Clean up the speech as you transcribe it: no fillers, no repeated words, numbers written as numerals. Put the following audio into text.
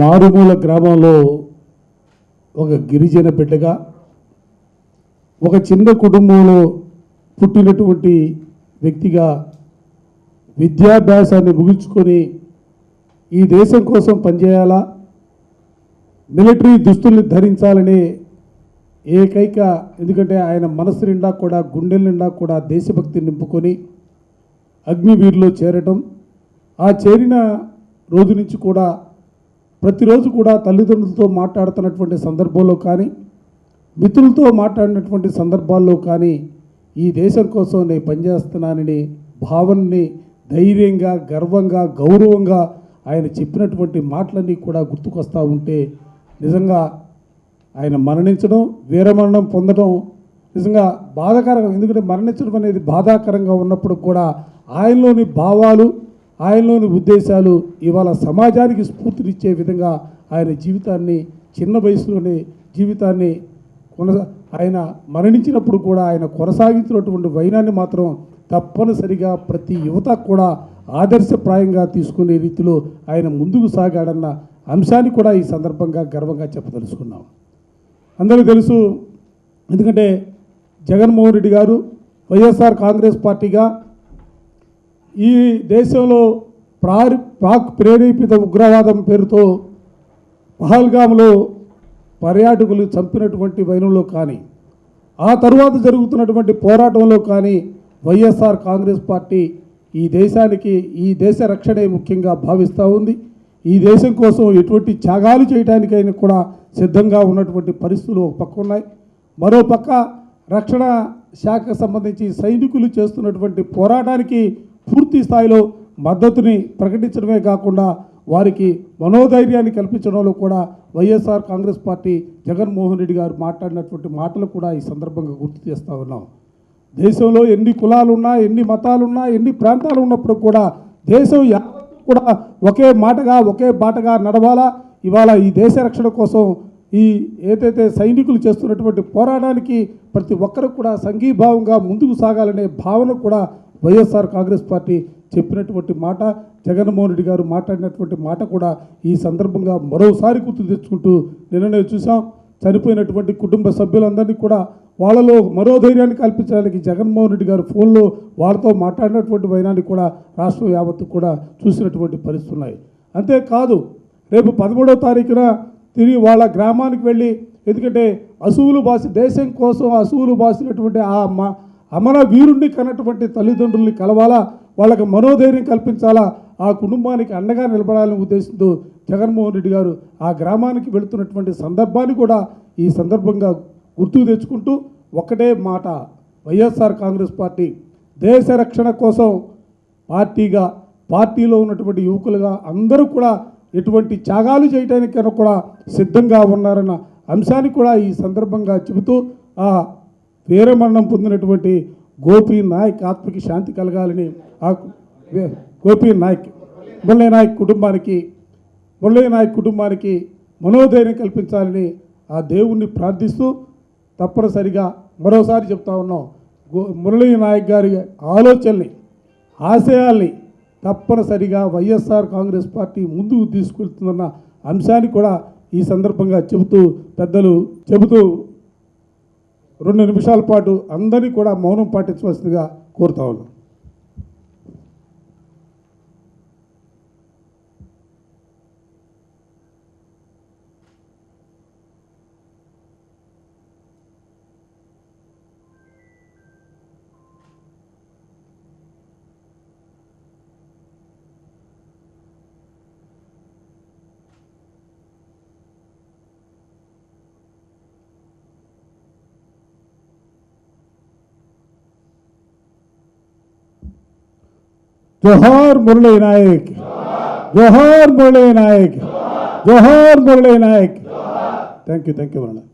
మారుమూల గ్రామంలో ఒక గిరిజన బిడ్డగా ఒక చిన్న కుటుంబంలో పుట్టినటువంటి వ్యక్తిగా విద్యాభ్యాసాన్ని ముగించుకొని ఈ దేశం కోసం పనిచేయాలా, మిలిటరీ దుస్తుల్ని ధరించాలనే ఏకైక, ఎందుకంటే ఆయన మనసు నిండా కూడా గుండెల నిండా కూడా దేశభక్తి నింపుకొని అగ్నివీరులో చేరటం, ఆ చేరిన రోజు నుంచి కూడా ప్రతిరోజు కూడా తల్లిదండ్రులతో మాట్లాడుతున్నటువంటి సందర్భంలో కానీ, మిత్రులతో మాట్లాడినటువంటి సందర్భాల్లో కానీ ఈ దేశం కోసం నేను పనిచేస్తున్నానని భావనని ధైర్యంగా, గర్వంగా, గౌరవంగా ఆయన చెప్పినటువంటి మాటలన్నీ కూడా గుర్తుకొస్తూ ఉంటే నిజంగా ఆయన మరణించడం, వీరమరణం పొందడం నిజంగా బాధాకరంగా. ఎందుకంటే మరణించడం అనేది బాధాకరంగా ఉన్నప్పుడు కూడా ఆయనలోని భావాలు, ఆయనలోని ఉద్దేశాలు ఇవాళ సమాజానికి స్ఫూర్తినిచ్చే విధంగా ఆయన జీవితాన్ని, చిన్న వయసులోనే జీవితాన్ని ఆయన మరణించినప్పుడు కూడా ఆయన కొనసాగించినటువంటి వైనాన్ని మాత్రం తప్పనిసరిగా ప్రతి యువత కూడా ఆదర్శప్రాయంగా తీసుకునే రీతిలో ఆయన ముందుకు సాగాడన్న అంశాన్ని కూడా ఈ సందర్భంగా గర్వంగా చెప్పదలుచుకున్నాం. అందరికీ తెలుసు, ఎందుకంటే జగన్మోహన్ రెడ్డి గారు వైఎస్ఆర్ కాంగ్రెస్ పార్టీగా ఈ దేశంలో పాక్ ప్రేరేపిత ఉగ్రవాదం పేరుతో పహల్గామ్లో పర్యాటకులు చంపినటువంటి వైనంలో కానీ, ఆ తరువాత జరుగుతున్నటువంటి పోరాటంలో కానీ వైఎస్ఆర్ కాంగ్రెస్ పార్టీ ఈ దేశానికి, ఈ దేశ రక్షణే ముఖ్యంగా భావిస్తూ ఉంది. ఈ దేశం కోసం ఎటువంటి త్యాగాలు చేయడానికైనా కూడా సిద్ధంగా ఉన్నటువంటి పరిస్థితులు ఒక పక్క ఉన్నాయి. మరో పక్క రక్షణ శాఖకు సంబంధించి సైనికులు చేస్తున్నటువంటి పోరాటానికి పూర్తి స్థాయిలో మద్దతుని ప్రకటించడమే కాకుండా వారికి మనోధైర్యాన్ని కల్పించడంలో కూడా వైఎస్ఆర్ కాంగ్రెస్ పార్టీ జగన్మోహన్ రెడ్డి గారు మాట్లాడినటువంటి మాటలు కూడా ఈ సందర్భంగా గుర్తు చేస్తూ ఉన్నాం. దేశంలో ఎన్ని కులాలున్నా, ఎన్ని మతాలున్నా, ఎన్ని ప్రాంతాలు ఉన్నప్పుడు కూడా దేశం యావత్తు కూడా ఒకే మాటగా, ఒకే బాటగా నడవాలా. ఇవాళ ఈ దేశ రక్షణ కోసం ఈ ఏదైతే సైనికులు చేస్తున్నటువంటి పోరాటానికి ప్రతి ఒక్కరు కూడా సంఘీభావంగా ముందుకు సాగాలనే భావన కూడా వైఎస్ఆర్ కాంగ్రెస్ పార్టీ చెప్పినటువంటి మాట, జగన్మోహన్ రెడ్డి గారు మాట్లాడినటువంటి మాట కూడా ఈ సందర్భంగా మరోసారి గుర్తు తెచ్చుకుంటూ నిన్ననే చూసాం. చనిపోయినటువంటి కుటుంబ సభ్యులందరినీ కూడా వాళ్ళలో మరో ధైర్యాన్ని కల్పించడానికి జగన్మోహన్ రెడ్డి గారు ఫోన్లో వాళ్ళతో మాట్లాడినటువంటి వైనాన్ని కూడా రాష్ట్రం యావత్తు కూడా చూసినటువంటి పరిస్థితులు ఉన్నాయి. అంతేకాదు, రేపు 13వ తారీఖున తిరిగి వాళ్ళ గ్రామానికి వెళ్ళి, ఎందుకంటే అసువులు బాసి దేశం కోసం అసువులు బాసినటువంటి ఆ అమర వీరుణ్ణి కన్నటువంటి తల్లిదండ్రుల్ని కలవాలా, వాళ్ళకి మనోధైర్యం కల్పించాలా, ఆ కుటుంబానికి అండగా నిలబడాలనే ఉద్దేశంతో జగన్మోహన్ రెడ్డి గారు ఆ గ్రామానికి వెళుతున్నటువంటి సందర్భాన్ని కూడా ఈ సందర్భంగా గుర్తుకు తెచ్చుకుంటూ ఒక్కటే మాట, వైఎస్ఆర్ కాంగ్రెస్ పార్టీ దేశ రక్షణ కోసం పార్టీగా, పార్టీలో ఉన్నటువంటి యువకులుగా అందరూ కూడా ఎటువంటి త్యాగాలు చేయడానికైనా కూడా సిద్ధంగా ఉన్నారన్న అంశాన్ని కూడా ఈ సందర్భంగా చెబుతూ ఆ వీరమరణం పొందినటువంటి గోపి నాయక్ ఆత్మకి శాంతి కలగాలని, ఆ గోపి నాయక్ మురళీ నాయక్ కుటుంబానికి మనోధైర్యం కల్పించాలని ఆ దేవుణ్ణి ప్రార్థిస్తూ తప్పనిసరిగా మరోసారి చెప్తా ఉన్నాం, మురళీ నాయక్ గారి ఆలోచనల్ని, ఆశయాల్ని తప్పనిసరిగా వైఎస్ఆర్ కాంగ్రెస్ పార్టీ ముందుకు తీసుకెళ్తుందన్న అంశాన్ని కూడా ఈ సందర్భంగా పెద్దలు చెబుతూ 2 నిమిషాల పాటు అందరినీ కూడా మౌనం పాటించవలసిందిగా కోరుతా ఉన్నాం. जोहार मुरली नायक, जोहार मुरली नायक, जोहार मुरली नायक. Thank you Murali.